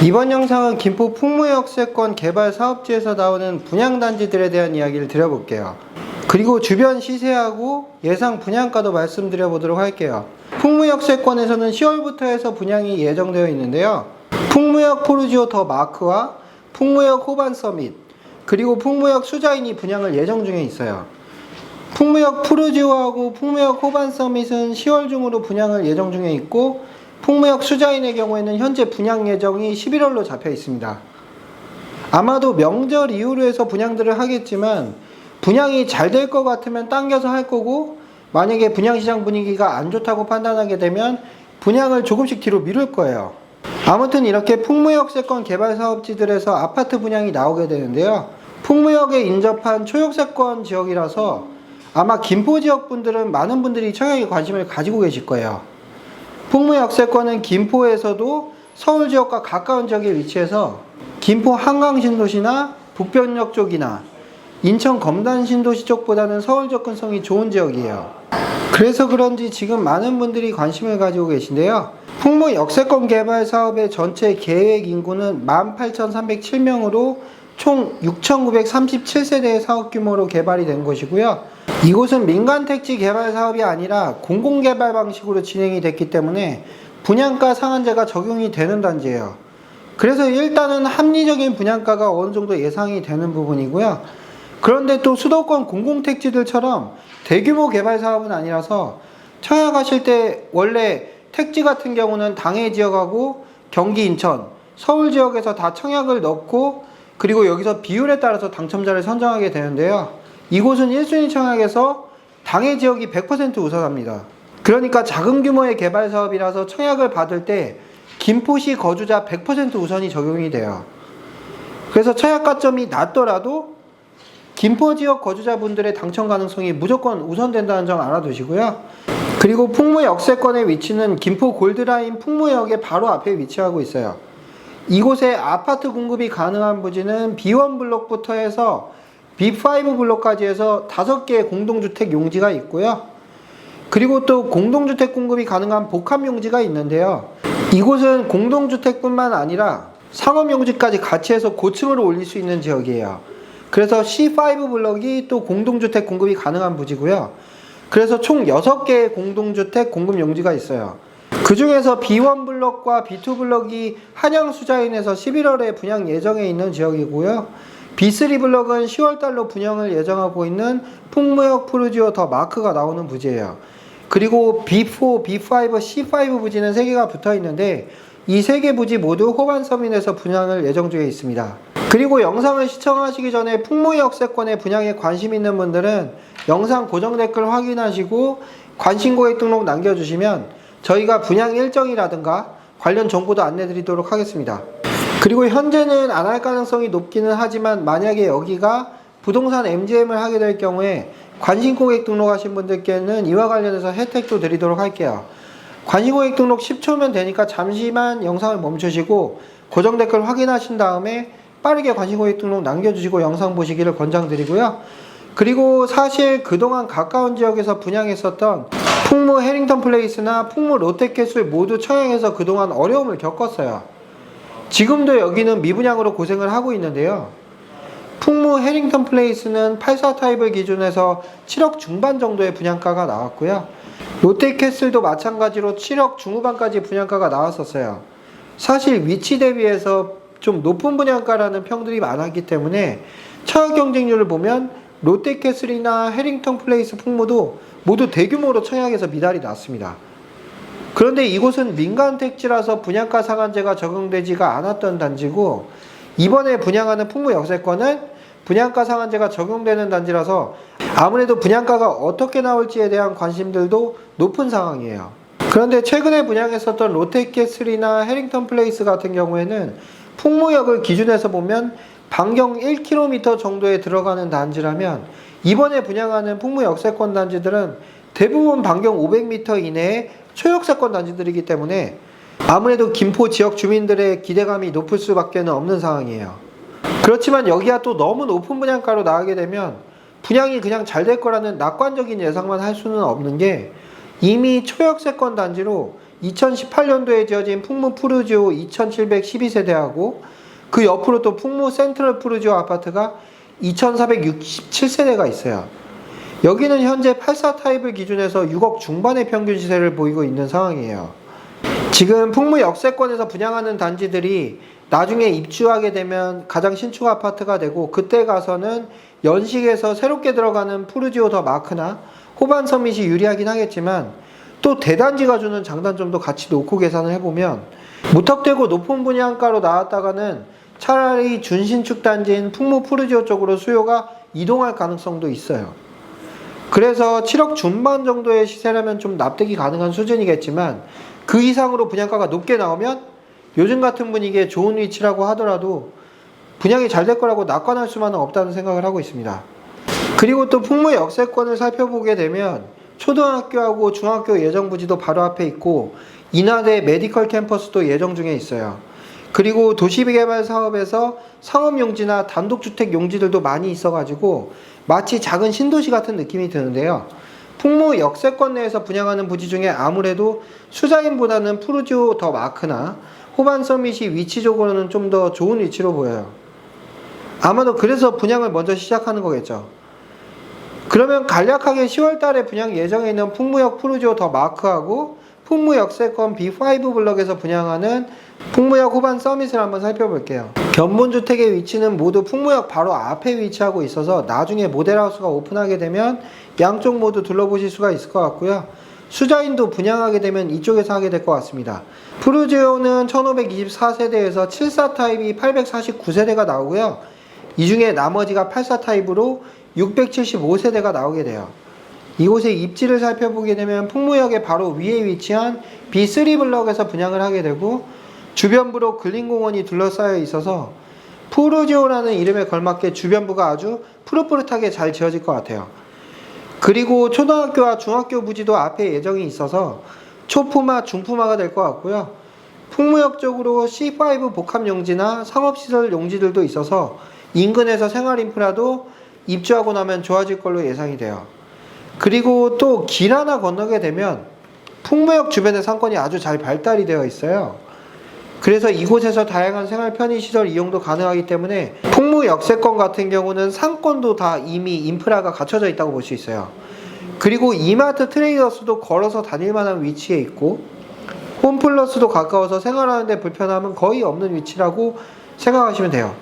이번 영상은 김포 풍무역세권 개발 사업지에서 나오는 분양단지들에 대한 이야기를 드려볼게요. 그리고 주변 시세하고 예상 분양가도 말씀드려 보도록 할게요. 풍무역세권에서는 10월부터 해서 분양이 예정되어 있는데요. 풍무역 포르지오 더 마크와 풍무역 호반 서밋, 그리고 풍무역 수자인이 분양을 예정 중에 있어요. 풍무역 포르지오하고 풍무역 호반 서밋은 10월 중으로 분양을 예정 중에 있고, 풍무역 수자인의 경우에는 현재 분양 예정이 11월로 잡혀 있습니다. 아마도 명절 이후로 해서 분양들을 하겠지만, 분양이 잘 될 것 같으면 당겨서 할 거고, 만약에 분양시장 분위기가 안 좋다고 판단하게 되면 분양을 조금씩 뒤로 미룰 거예요. 아무튼 이렇게 풍무역세권 개발 사업지들에서 아파트 분양이 나오게 되는데요. 풍무역에 인접한 초역세권 지역이라서 아마 김포 지역 분들은 많은 분들이 청약에 관심을 가지고 계실 거예요. 풍무역세권은 김포에서도 서울 지역과 가까운 지역에 위치해서 김포 한강 신도시나 북변역 쪽이나 인천 검단 신도시 쪽보다는 서울 접근성이 좋은 지역이에요. 그래서 그런지 지금 많은 분들이 관심을 가지고 계신데요. 풍무역세권 개발 사업의 전체 계획 인구는 18,307명으로 총 6,937세대의 사업 규모로 개발이 된 곳이고요. 이곳은 민간 택지 개발 사업이 아니라 공공개발 방식으로 진행이 됐기 때문에 분양가 상한제가 적용이 되는 단지예요. 그래서 일단은 합리적인 분양가가 어느 정도 예상이 되는 부분이고요. 그런데 또 수도권 공공택지들처럼 대규모 개발 사업은 아니라서 청약하실 때 원래 택지 같은 경우는 당해 지역하고 경기 인천, 서울 지역에서 다 청약을 넣고, 그리고 여기서 비율에 따라서 당첨자를 선정하게 되는데요. 이곳은 1순위 청약에서 당해 지역이 100% 우선합니다. 그러니까 작은 규모의 개발 사업이라서 청약을 받을 때 김포시 거주자 100% 우선이 적용이 돼요. 그래서 청약 가점이 낮더라도 김포 지역 거주자분들의 당첨 가능성이 무조건 우선된다는 점 알아두시고요. 그리고 풍무역세권의 위치는 김포 골드라인 풍무역의 바로 앞에 위치하고 있어요. 이곳에 아파트 공급이 가능한 부지는 B1 블록부터 해서 B5 블록까지 해서 5개의 공동주택 용지가 있고요. 그리고 또 공동주택 공급이 가능한 복합 용지가 있는데요. 이곳은 공동주택뿐만 아니라 상업용지까지 같이 해서 고층으로 올릴 수 있는 지역이에요. 그래서 C5 블록이 또 공동주택 공급이 가능한 부지고요. 그래서 총 6개의 공동주택 공급 용지가 있어요. 그 중에서 B1 블록과 B2 블록이 한양수자인에서 11월에 분양 예정에 있는 지역이고요. B3 블록은 10월달로 분양을 예정하고 있는 풍무역 포르지오 더 마크가 나오는 부지예요. 그리고 B4, B5, C5 부지는 3개가 붙어 있는데 이 3개 부지 모두 호반 서밋에서 분양을 예정 중에 있습니다. 그리고 영상을 시청하시기 전에 풍무역세권의 분양에 관심 있는 분들은 영상 고정 댓글 확인하시고 관심 고객 등록 남겨주시면 저희가 분양 일정이라든가 관련 정보도 안내드리도록 하겠습니다. 그리고 현재는 안 할 가능성이 높기는 하지만 만약에 여기가 부동산 MGM을 하게 될 경우에 관심 고객 등록하신 분들께는 이와 관련해서 혜택도 드리도록 할게요. 관심 고객 등록 10초면 되니까 잠시만 영상을 멈추시고 고정 댓글 확인하신 다음에 빠르게 관심 고객 등록 남겨주시고 영상 보시기를 권장드리고요. 그리고 사실 그동안 가까운 지역에서 분양했었던 풍무 해링턴 플레이스나 풍무 롯데캐슬 모두 청약에서 그동안 어려움을 겪었어요. 지금도 여기는 미분양으로 고생을 하고 있는데요. 풍무 해링턴 플레이스는 84 타입을 기준해서 7억 중반 정도의 분양가가 나왔고요. 롯데캐슬도 마찬가지로 7억 중후반까지 분양가가 나왔었어요. 사실 위치 대비해서 좀 높은 분양가라는 평들이 많았기 때문에 청약 경쟁률을 보면 롯데캐슬이나 해링턴 플레이스 풍무도 모두 대규모로 청약에서 미달이 났습니다. 그런데 이곳은 민간 택지라서 분양가 상한제가 적용되지가 않았던 단지고, 이번에 분양하는 풍무역세권은 분양가 상한제가 적용되는 단지라서 아무래도 분양가가 어떻게 나올지에 대한 관심들도 높은 상황이에요. 그런데 최근에 분양했었던 롯데캐슬이나 해링턴 플레이스 같은 경우에는 풍무역을 기준해서 보면 반경 1km 정도에 들어가는 단지라면 이번에 분양하는 풍무역세권 단지들은 대부분 반경 500m 이내의 초역세권 단지들이기 때문에 아무래도 김포 지역 주민들의 기대감이 높을 수밖에 없는 상황이에요. 그렇지만 여기가 또 너무 높은 분양가로 나가게 되면 분양이 그냥 잘 될 거라는 낙관적인 예상만 할 수는 없는 게, 이미 초역세권 단지로 2018년도에 지어진 풍무 푸르지오 2712세대하고 그 옆으로 또 풍무 센트럴 푸르지오 아파트가 2467세대가 있어요. 여기는 현재 84 타입을 기준해서 6억 중반의 평균 시세를 보이고 있는 상황이에요. 지금 풍무 역세권에서 분양하는 단지들이 나중에 입주하게 되면 가장 신축 아파트가 되고, 그때 가서는 연식에서 새롭게 들어가는 푸르지오 더 마크나 호반 서밋이 유리하긴 하겠지만, 또 대단지가 주는 장단점도 같이 놓고 계산을 해보면 무턱대고 높은 분양가로 나왔다가는 차라리 준신축 단지인 풍무 푸르지오 쪽으로 수요가 이동할 가능성도 있어요. 그래서 7억 중반 정도의 시세라면 좀 납득이 가능한 수준이겠지만, 그 이상으로 분양가가 높게 나오면 요즘 같은 분위기에 좋은 위치라고 하더라도 분양이 잘 될 거라고 낙관할 수만은 없다는 생각을 하고 있습니다. 그리고 또 풍무 역세권을 살펴보게 되면 초등학교하고 중학교 예정부지도 바로 앞에 있고, 인하대 메디컬 캠퍼스도 예정 중에 있어요. 그리고 도시개발 사업에서 상업용지나 단독주택 용지들도 많이 있어가지고 마치 작은 신도시 같은 느낌이 드는데요. 풍무 역세권 내에서 분양하는 부지 중에 아무래도 수자인보다는 푸르지오 더 마크나 호반 서밋이 위치적으로는 좀 더 좋은 위치로 보여요. 아마도 그래서 분양을 먼저 시작하는 거겠죠. 그러면 간략하게 10월 달에 분양 예정에 있는 풍무역 푸르지오 더 마크하고 풍무 역세권 B5 블럭에서 분양하는 풍무역 호반 서밋을 한번 살펴볼게요. 견본주택의 위치는 모두 풍무역 바로 앞에 위치하고 있어서 나중에 모델하우스가 오픈하게 되면 양쪽 모두 둘러보실 수가 있을 것 같고요. 수자인도 분양하게 되면 이쪽에서 하게 될 것 같습니다. 푸르지오는 1524세대에서 74 타입이 849세대가 나오고요. 이 중에 나머지가 84 타입으로 675세대가 나오게 돼요. 이곳의 입지를 살펴보게 되면 풍무역의 바로 위에 위치한 B3 블럭에서 분양을 하게 되고, 주변부로 근린공원이 둘러싸여 있어서 푸르지오라는 이름에 걸맞게 주변부가 아주 푸릇푸릇하게 잘 지어질 것 같아요. 그리고 초등학교와 중학교 부지도 앞에 예정이 있어서 초품화, 중품화가 될 것 같고요. 풍무역 쪽으로 C5 복합용지나 상업시설 용지들도 있어서 인근에서 생활인프라도 입주하고 나면 좋아질 걸로 예상이 돼요. 그리고 또 길 하나 건너게 되면 풍무역 주변의 상권이 아주 잘 발달이 되어 있어요. 그래서 이곳에서 다양한 생활 편의시설 이용도 가능하기 때문에 풍무 역세권 같은 경우는 상권도 다 이미 인프라가 갖춰져 있다고 볼 수 있어요. 그리고 이마트 트레이더스도 걸어서 다닐 만한 위치에 있고, 홈플러스도 가까워서 생활하는데 불편함은 거의 없는 위치라고 생각하시면 돼요.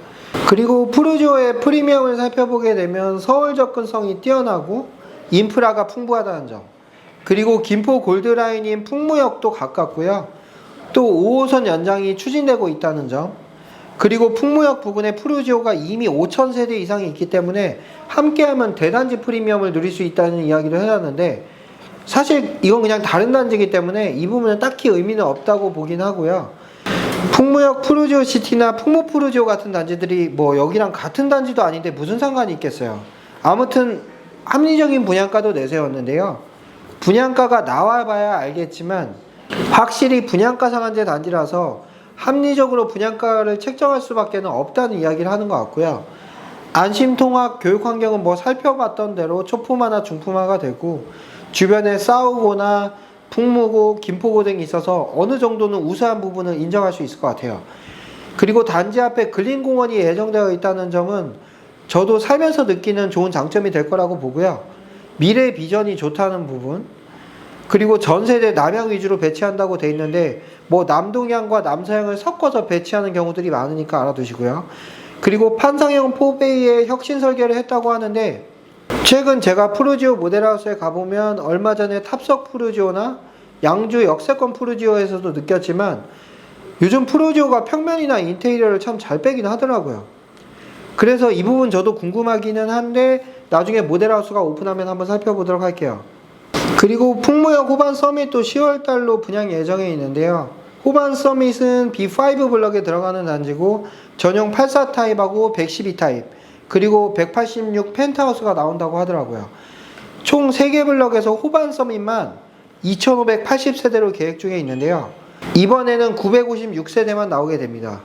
그리고 푸르지오의 프리미엄을 살펴보게 되면 서울 접근성이 뛰어나고 인프라가 풍부하다는 점, 그리고 김포 골드라인인 풍무역도 가깝고요. 또 5호선 연장이 추진되고 있다는 점, 그리고 풍무역 부근에 푸르지오가 이미 5,000세대 이상이 있기 때문에 함께하면 대단지 프리미엄을 누릴 수 있다는 이야기를 해놨는데, 사실 이건 그냥 다른 단지이기 때문에 이 부분은 딱히 의미는 없다고 보긴 하고요. 풍무역 푸르지오 시티나 풍무 푸르지오 같은 단지들이 뭐 여기랑 같은 단지도 아닌데 무슨 상관이 있겠어요. 아무튼 합리적인 분양가도 내세웠는데요. 분양가가 나와봐야 알겠지만 확실히 분양가 상한제 단지라서 합리적으로 분양가를 책정할 수밖에 없다는 이야기를 하는 것 같고요. 안심통합 교육환경은 뭐 살펴봤던 대로 초품화나 중품화가 되고, 주변에 싸우거나 풍무고 김포고 등이 있어서 어느 정도는 우수한 부분은 인정할 수 있을 것 같아요. 그리고 단지 앞에 근린공원이 예정되어 있다는 점은 저도 살면서 느끼는 좋은 장점이 될 거라고 보고요. 미래 비전이 좋다는 부분, 그리고 전세대 남향 위주로 배치한다고 돼 있는데 뭐 남동향과 남서향을 섞어서 배치하는 경우들이 많으니까 알아두시고요. 그리고 판상형 포베이에 혁신 설계를 했다고 하는데, 최근 제가 푸르지오 모델하우스에 가보면 얼마 전에 탑석 푸르지오나 양주 역세권 푸르지오에서도 느꼈지만 요즘 푸르지오가 평면이나 인테리어를 참 잘 빼긴 하더라고요. 그래서 이 부분 저도 궁금하기는 한데 나중에 모델하우스가 오픈하면 한번 살펴보도록 할게요. 그리고 풍무역 호반 서밋도 10월달로 분양 예정에 있는데요. 호반 서밋은 B5 블럭에 들어가는 단지고 전용 84 타입하고 112 타입, 그리고 186 펜트하우스가 나온다고 하더라고요. 총 3개 블럭에서 호반 서밋만 2580세대로 계획 중에 있는데요. 이번에는 956세대만 나오게 됩니다.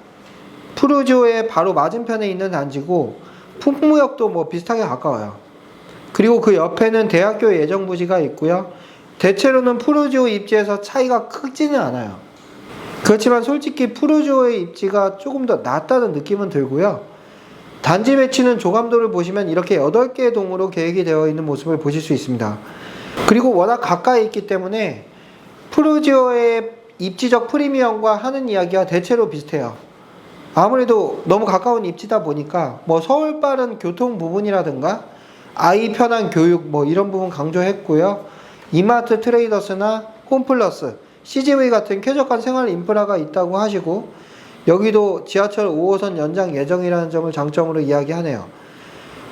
푸르지오의 바로 맞은편에 있는 단지고 풍무역도 뭐 비슷하게 가까워요. 그리고 그 옆에는 대학교 예정 부지가 있고요. 대체로는 푸르지오 입지에서 차이가 크지는 않아요. 그렇지만 솔직히 푸르지오의 입지가 조금 더 낫다는 느낌은 들고요. 단지 배치는 조감도를 보시면 이렇게 8개의 동으로 계획이 되어 있는 모습을 보실 수 있습니다. 그리고 워낙 가까이 있기 때문에 푸르지오의 입지적 프리미엄과 하는 이야기가 대체로 비슷해요. 아무래도 너무 가까운 입지다 보니까 뭐 서울 빠른 교통 부분이라든가 아이 편한 교육 뭐 이런 부분 강조했고요. 이마트 트레이더스나 홈플러스, CGV 같은 쾌적한 생활 인프라가 있다고 하시고 여기도 지하철 5호선 연장 예정이라는 점을 장점으로 이야기하네요.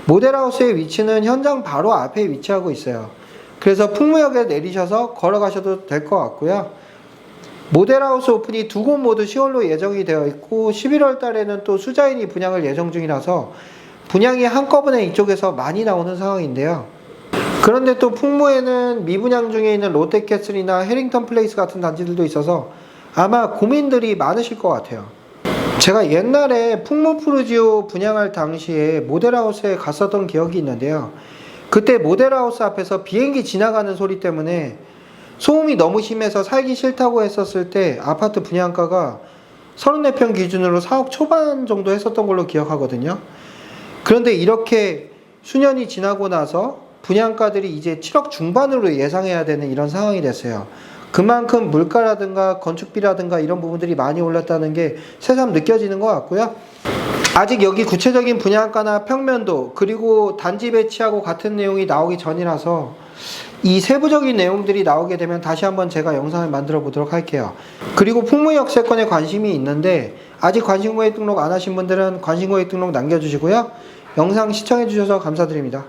모델하우스의 위치는 현장 바로 앞에 위치하고 있어요. 그래서 풍무역에 내리셔서 걸어가셔도 될 것 같고요. 모델하우스 오픈이 두 곳 모두 10월로 예정이 되어 있고 11월 달에는 또 수자인이 분양을 예정 중이라서 분양이 한꺼번에 이쪽에서 많이 나오는 상황인데요. 그런데 또 풍무에는 미분양 중에 있는 롯데캐슬이나 해링턴 플레이스 같은 단지들도 있어서 아마 고민들이 많으실 것 같아요. 제가 옛날에 풍무 푸르지오 분양할 당시에 모델하우스에 갔었던 기억이 있는데요. 그때 모델하우스 앞에서 비행기 지나가는 소리 때문에 소음이 너무 심해서 살기 싫다고 했었을 때 아파트 분양가가 34평 기준으로 4억 초반 정도 했었던 걸로 기억하거든요. 그런데 이렇게 수년이 지나고 나서 분양가들이 이제 7억 중반으로 예상해야 되는 이런 상황이 됐어요. 그만큼 물가라든가 건축비라든가 이런 부분들이 많이 올랐다는 게 새삼 느껴지는 것 같고요. 아직 여기 구체적인 분양가나 평면도 그리고 단지 배치하고 같은 내용이 나오기 전이라서 이 세부적인 내용들이 나오게 되면 다시 한번 제가 영상을 만들어 보도록 할게요. 그리고 풍무역세권에 관심이 있는데 아직 관심고객 등록 안 하신 분들은 관심고객 등록 남겨주시고요. 영상 시청해 주셔서 감사드립니다.